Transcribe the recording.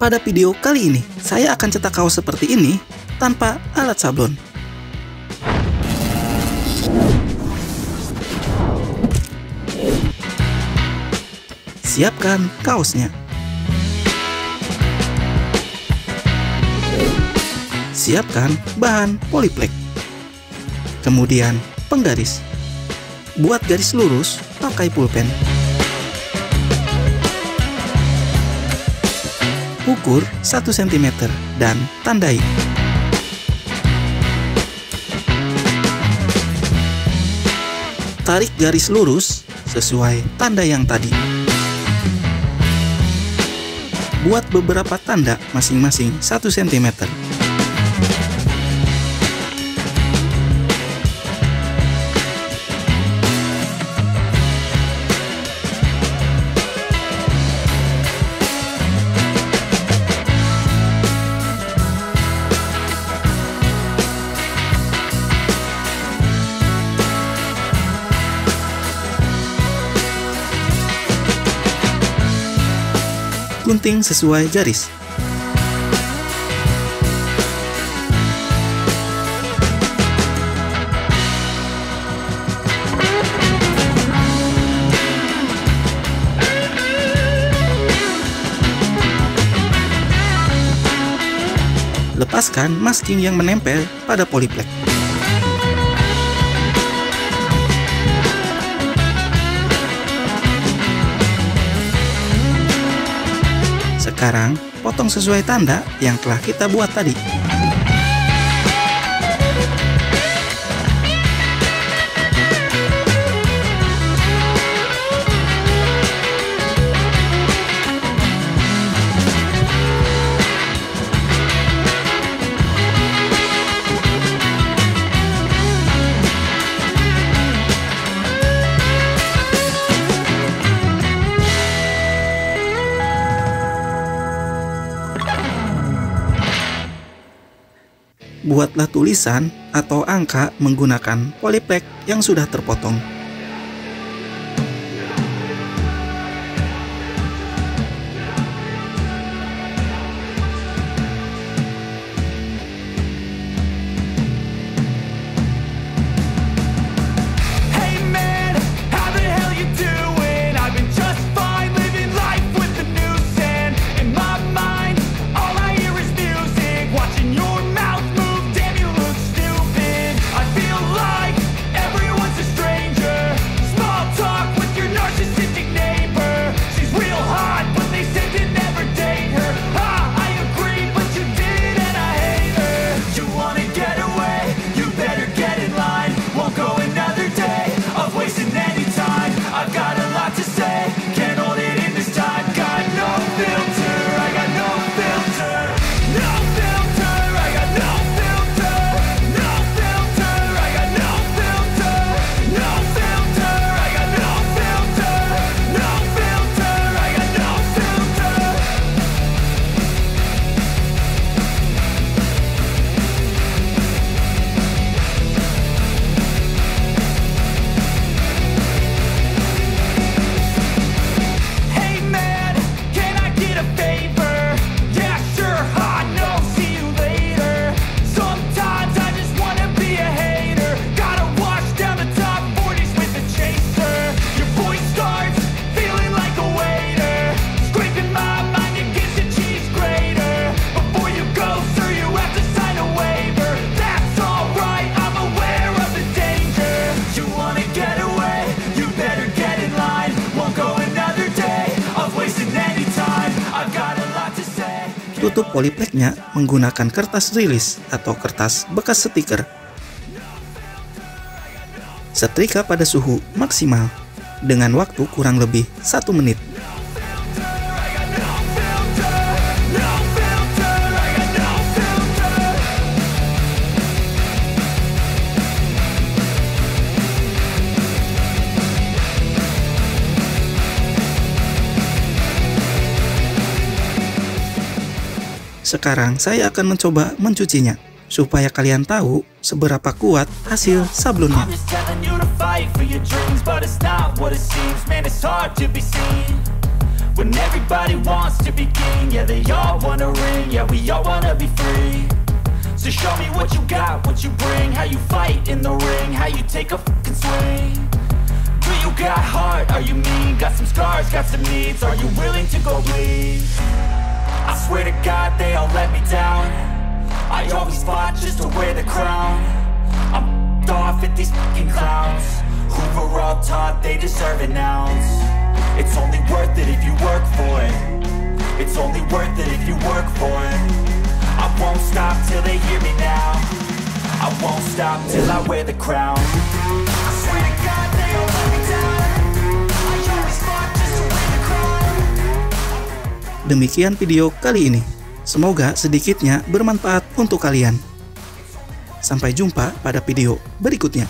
Pada video kali ini, saya akan cetak kaos seperti ini tanpa alat sablon. Siapkan kaosnya. Siapkan bahan POLYFLEX. Kemudian penggaris. Buat garis lurus pakai pulpen. Ukur 1 cm dan tandai. Tarik garis lurus sesuai tanda yang tadi. Buat beberapa tanda masing-masing 1 cm. Gunting sesuai garis. Lepaskan masking yang menempel pada POLYFLEX. Sekarang, potong sesuai tanda yang telah kita buat tadi. Buatlah tulisan atau angka menggunakan POLYFLEX yang sudah terpotong. Tutup POLYFLEX-nya menggunakan kertas rilis atau kertas bekas stiker. Setrika pada suhu maksimal dengan waktu kurang lebih 1 menit. Sekarang saya akan mencoba mencucinya, supaya kalian tahu seberapa kuat hasil sablonnya. When everybody wants to be king, yeah, they all wanna ring, yeah, we all wanna be free. So show me what you got, what you bring, how you fight in the ring, how you take a fucking swing. Do you got heart, are you mean, got some scars, got some needs, are you willing to go bleed? I swear to God they all let me down, I always fought just to wear the crown. I'm f***ed off at these fucking clowns, who were all taught they deserve an ounce. It's only worth it if you work for it, it's only worth it if you work for it. I won't stop till they hear me now, I won't stop till I wear the crown. I swear to God they all let me down, I always fought just to wear the crown. Demikian video kali ini. Semoga sedikitnya bermanfaat untuk kalian. Sampai jumpa pada video berikutnya.